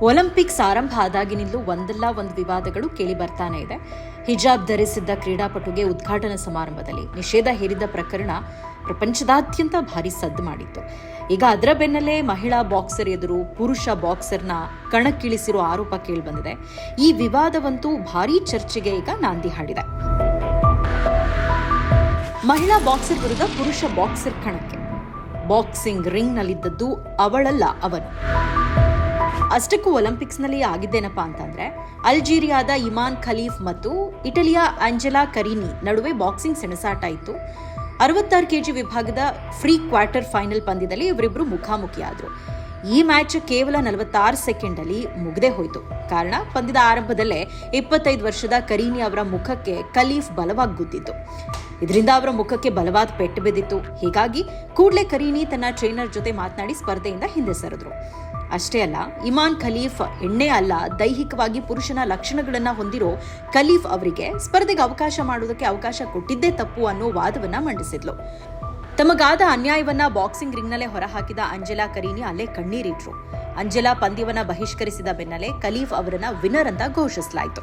Olympics ಆರಂಭ ಆದಾಗಿನಿಂದಲೂ ಒಂದಲ್ಲ ಒಂದು ವಿವಾದಗಳು ಕೇಳಿ ಬರ್ತಾನೆ ಇದೆ. ಹಿಜಾಬ್ ಧರಿಸಿದ್ದ ಕ್ರೀಡಾಪಟುಗೆ ಉದ್ಘಾಟನಾ ಸಮಾರಂಭದಲ್ಲಿ ನಿಷೇಧ ಹೇರಿದ ಪ್ರಕರಣ ಪ್ರಪಂಚದಾದ್ಯಂತ ಭಾರಿ ಸದ್ದು ಮಾಡಿತ್ತು. ಈಗ ಅದರ ಬೆನ್ನಲ್ಲೇ ಮಹಿಳಾ ಬಾಕ್ಸರ್ ಎದುರು ಪುರುಷ ಬಾಕ್ಸರ್ನ ಕಣಕ್ಕಿಳಿಸಿರೋ ಆರೋಪ ಕೇಳಿಬಂದಿದೆ. ಈ ವಿವಾದವಂತೂ ಭಾರೀ ಚರ್ಚೆಗೆ ಈಗ ನಾಂದಿ ಹಾಡಿದೆ. ಮಹಿಳಾ ಬಾಕ್ಸರ್ ವಿರುದ್ಧ ಪುರುಷ ಬಾಕ್ಸರ್ ಕಣಕ್ಕೆ. ಬಾಕ್ಸಿಂಗ್ ರಿಂಗ್ನಲ್ಲಿದ್ದದ್ದು ಅವಳಲ್ಲ, ಅವನು. ಅಷ್ಟಕ್ಕೂ ಒಲಿಂಪಿಕ್ಸ್ನಲ್ಲಿ ಆಗಿದ್ದೇನಪ್ಪಾ ಅಂತಂದ್ರೆ, ಅಲ್ಜೀರಿಯಾದ ಇಮಾನ್ ಖಲೀಫ್ ಮತ್ತು ಇಟಲಿಯ ಆಂಜೆಲಾ ಕರೀನಿ ನಡುವೆ ಬಾಕ್ಸಿಂಗ್ ಸೆಣಸಾಟ ಇತ್ತು. 66 ಕೆಜಿ ವಿಭಾಗದ ಫ್ರೀ ಕ್ವಾರ್ಟರ್ ಫೈನಲ್ ಪಂದ್ಯದಲ್ಲಿ ಇವರಿಬ್ಬರು ಮುಖಾಮುಖಿಯಾದರು. ಈ ಮ್ಯಾಚ್ ಕೇವಲ 46 ಸೆಕೆಂಡ್ ಅಲ್ಲಿ ಮುಗದೆ ಹೋಯಿತು. ಕಾರಣ, ಪಂದ್ಯದ ಆರಂಭದಲ್ಲೇ 25 ವರ್ಷದ ಕರೀನಿ ಅವರ ಮುಖಕ್ಕೆ ಖಲೀಫ್ ಬಲವಾಗಿ ಗುದ್ದಿತ್ತು. ಇದರಿಂದ ಅವರ ಮುಖಕ್ಕೆ ಬಲವಾದ ಪೆಟ್ಟು ಬಿದ್ದಿತ್ತು. ಹೀಗಾಗಿ ಕೂಡಲೇ ಕರೀನಿ ತನ್ನ ಟ್ರೈನರ್ ಜೊತೆ ಮಾತನಾಡಿ ಸ್ಪರ್ಧೆಯಿಂದ ಹಿಂದೆ ಸರಿದ್ರು. ಅಷ್ಟೇ ಅಲ್ಲ, ಇಮಾನ್ ಖಲೀಫ್ ಹೆಣ್ಣೇ ಅಲ್ಲ, ದೈಹಿಕವಾಗಿ ಪುರುಷನ ಲಕ್ಷಣಗಳನ್ನ ಹೊಂದಿರೋ ಖಲೀಫ್ ಅವರಿಗೆ ಸ್ಪರ್ಧೆಗೆ ಅವಕಾಶ ಮಾಡುವುದಕ್ಕೆ ಅವಕಾಶ ಕೊಟ್ಟಿದ್ದೇ ತಪ್ಪು ಅನ್ನೋ ವಾದವನ್ನ ಮಂಡಿಸಿದ್ಲು. ತಮಗಾದ ಅನ್ಯಾಯವನ್ನ ಬಾಕ್ಸಿಂಗ್ ರಿಂಗ್ನಲ್ಲೇ ಹೊರಹಾಕಿದ ಅಂಜೆಲಾ ಕರೀನಿ ಅಲ್ಲೇ ಕಣ್ಣೀರಿಟ್ರು. ಅಂಜೆಲಾ ಪಂದ್ಯವನ್ನ ಬಹಿಷ್ಕರಿಸಿದ ಬೆನ್ನಲ್ಲೇ ಖಲೀಫ್ ಅವರನ್ನ ವಿನ್ನರ್ ಅಂತ ಘೋಷಿಸಲಾಯಿತು.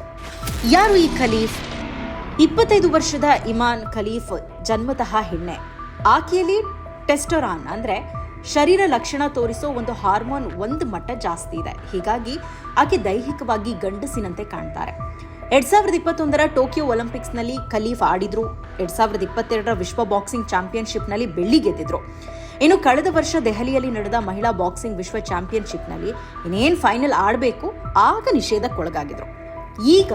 ಯಾರು ಈ ಖಲೀಫ್? 25 ವರ್ಷದ ಇಮಾನ್ ಖಲೀಫ್ ಜನ್ಮತಃ ಹೆಣ್ಣೆ. ಆಕೆಯಲ್ಲಿ ಟೆಸ್ಟೊರಾನ್ ಅಂದ್ರೆ ಶರೀರ ಲಕ್ಷಣ ತೋರಿಸೋ ಒಂದು ಹಾರ್ಮೋನ್ ಒಂದು ಮಟ್ಟ ಜಾಸ್ತಿ ಇದೆ. ಹೀಗಾಗಿ ಆಕೆ ದೈಹಿಕವಾಗಿ ಗಂಡಸಿನಂತೆ ಕಾಣ್ತಾರೆ. 2021ರ ಟೋಕಿಯೋ ಒಲಿಂಪಿಕ್ಸ್ನಲ್ಲಿ ಖಲೀಫ್ ಆಡಿದ್ರು. 2022ರ ವಿಶ್ವ ಬಾಕ್ಸಿಂಗ್ ಚಾಂಪಿಯನ್ಶಿಪ್ನಲ್ಲಿ ಬೆಳ್ಳಿ ಗೆದ್ದಿದ್ರು. ಇನ್ನು ಕಳೆದ ವರ್ಷ ದೆಹಲಿಯಲ್ಲಿ ನಡೆದ ಮಹಿಳಾ ಬಾಕ್ಸಿಂಗ್ ವಿಶ್ವ ಚಾಂಪಿಯನ್ಶಿಪ್ನಲ್ಲಿ ಇನ್ನೇನು ಫೈನಲ್ ಆಡಬೇಕು, ಆಗ ನಿಷೇಧಕ್ಕೊಳಗಾಗಿದ್ರು. ಈಗ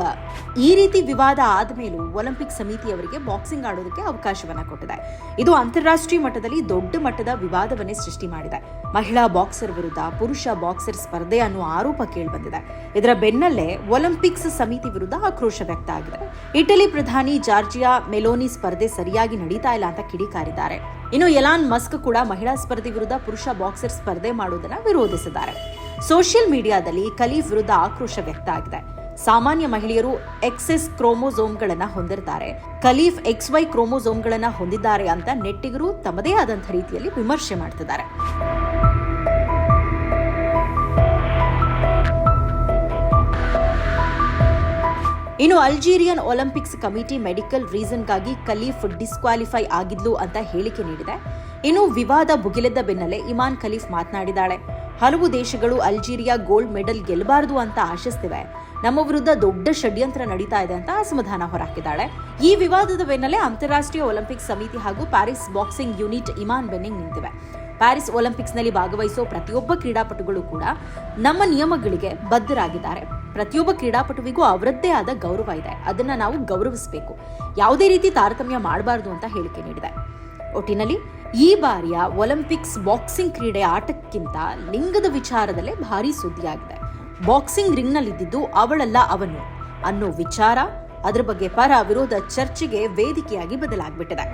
ಈ ರೀತಿ ವಿವಾದ ಆದಮೇಲೂ ಒಲಿಂಪಿಕ್ ಸಮಿತಿಯವರಿಗೆ ಬಾಕ್ಸಿಂಗ್ ಆಡೋದಕ್ಕೆ ಅವಕಾಶವನ್ನ ಕೊಟ್ಟಿದೆ. ಇದು ಅಂತಾರಾಷ್ಟ್ರೀಯ ಮಟ್ಟದಲ್ಲಿ ದೊಡ್ಡ ಮಟ್ಟದ ವಿವಾದವನ್ನೇ ಸೃಷ್ಟಿ ಮಾಡಿದೆ. ಮಹಿಳಾ ಬಾಕ್ಸರ್ ವಿರುದ್ಧ ಪುರುಷ ಬಾಕ್ಸರ್ ಸ್ಪರ್ಧೆ ಅನ್ನುವ ಆರೋಪ ಕೇಳಿಬಂದಿದೆ. ಇದರ ಬೆನ್ನಲ್ಲೇ ಒಲಿಂಪಿಕ್ಸ್ ಸಮಿತಿ ವಿರುದ್ಧ ಆಕ್ರೋಶ ವ್ಯಕ್ತ ಆಗಿದೆ. ಇಟಲಿ ಪ್ರಧಾನಿ ಜಾರ್ಜಿಯಾ ಮೆಲೋನಿ ಸ್ಪರ್ಧೆ ಸರಿಯಾಗಿ ನಡೀತಾ ಇಲ್ಲ ಅಂತ ಕಿಡಿಕಾರಿದ್ದಾರೆ. ಇನ್ನು ಎಲಾನ್ ಮಸ್ಕ್ ಕೂಡ ಮಹಿಳಾ ಸ್ಪರ್ಧೆ ವಿರುದ್ಧ ಪುರುಷ ಬಾಕ್ಸರ್ ಸ್ಪರ್ಧೆ ಮಾಡುವುದನ್ನು ವಿರೋಧಿಸಿದ್ದಾರೆ. ಸೋಷಿಯಲ್ ಮೀಡಿಯಾದಲ್ಲಿ ಖಲೀಫ್ ವಿರುದ್ಧ ಆಕ್ರೋಶ ವ್ಯಕ್ತ ಆಗಿದೆ. ಸಾಮಾನ್ಯ ಮಹಿಳೆಯರು XS ಕ್ರೋಮೋಸೋಮ್ಗಳನ್ನ ಹೊಂದಿರ್ತಾರೆ, ಖಲೀಫ್ XY ಕ್ರೋಮೋಸೋಮ್ಗಳನ್ನ ಹೊಂದಿದ್ದಾರೆ ಅಂತ ನೆಟ್ಟಿಗರು ತಮ್ಮದೇ ಆದಂಥ ರೀತಿಯಲ್ಲಿ ವಿಮರ್ಶೆ ಮಾಡ್ತಿದ್ದಾರೆ. ಇನ್ನು ಅಲ್ಜೀರಿಯನ್ ಒಲಿಂಪಿಕ್ಸ್ ಕಮಿಟಿ ಮೆಡಿಕಲ್ ರೀಸನ್ಗಾಗಿ ಖಲೀಫ್ ಡಿಸ್ಕ್ವಾಲಿಫೈ ಆಗಿದ್ಲು ಅಂತ ಹೇಳಿಕೆ ನೀಡಿದೆ. ಇನ್ನು ವಿವಾದ ಭುಗಿಲೆದ್ದ ಬೆನ್ನಲ್ಲೇ ಇಮಾನ್ ಖಲೀಫ್ ಮಾತನಾಡಿದ್ದಾಳೆ. ಹಲವು ದೇಶಗಳು ಅಲ್ಜೀರಿಯಾ ಗೋಲ್ಡ್ ಮೆಡಲ್ ಗೆಲ್ಲಬಾರದು ಅಂತ ಆಶಿಸ್ತಿವೆ. ನಮ್ಮ ವಿರುದ್ಧ ದೊಡ್ಡ ಷಡ್ಯಂತ್ರ ನಡೀತಾ ಇದೆ ಅಂತ ಅಸಮಾಧಾನ ಹೊರಹಾಕಿದ್ದಾಳೆ. ಈ ವಿವಾದದ ಬೆನ್ನಲ್ಲೇ ಅಂತಾರಾಷ್ಟ್ರೀಯ ಒಲಿಂಪಿಕ್ ಸಮಿತಿ ಹಾಗೂ ಪ್ಯಾರಿಸ್ ಬಾಕ್ಸಿಂಗ್ ಯೂನಿಟ್ ಇಮಾನ್ ಬೆನ್ನಿಂಗ್ ನಿಂತಿವೆ. ಪ್ಯಾರಿಸ್ ಒಲಿಂಪಿಕ್ಸ್ನಲ್ಲಿ ಭಾಗವಹಿಸೋ ಪ್ರತಿಯೊಬ್ಬ ಕ್ರೀಡಾಪಟುಗಳು ಕೂಡ ನಮ್ಮ ನಿಯಮಗಳಿಗೆ ಬದ್ಧರಾಗಿದ್ದಾರೆ. ಪ್ರತಿಯೊಬ್ಬ ಕ್ರೀಡಾಪಟುವಿಗೂ ಅವರದ್ದೇ ಆದ ಗೌರವ ಇದೆ, ಅದನ್ನ ನಾವು ಗೌರವಿಸಬೇಕು, ಯಾವುದೇ ರೀತಿ ತಾರತಮ್ಯ ಮಾಡಬಾರದು ಅಂತ ಹೇಳಿಕೆ ನೀಡಿದೆ. ಒಟ್ಟಿನಲ್ಲಿ ಈ ಬಾರಿಯ ಒಲಿಂಪಿಕ್ಸ್ ಬಾಕ್ಸಿಂಗ್ ಕ್ರೀಡೆ ಆಟಕ್ಕಿಂತ ಲಿಂಗದ ವಿಚಾರದಲ್ಲೇ ಭಾರೀ ಸುದ್ದಿಯಾಗಿದೆ. ಬಾಕ್ಸಿಂಗ್ ರಿಂಗ್ನಲ್ಲಿದ್ದು ಅವಳಲ್ಲ, ಅವನು ಅನ್ನೋ ವಿಚಾರ, ಅದರ ಬಗ್ಗೆ ಪರ ವಿರೋಧ ಚರ್ಚೆಗೆ ವೇದಿಕೆಯಾಗಿ ಬದಲಾಗ್ಬಿಟ್ಟಿದೆ.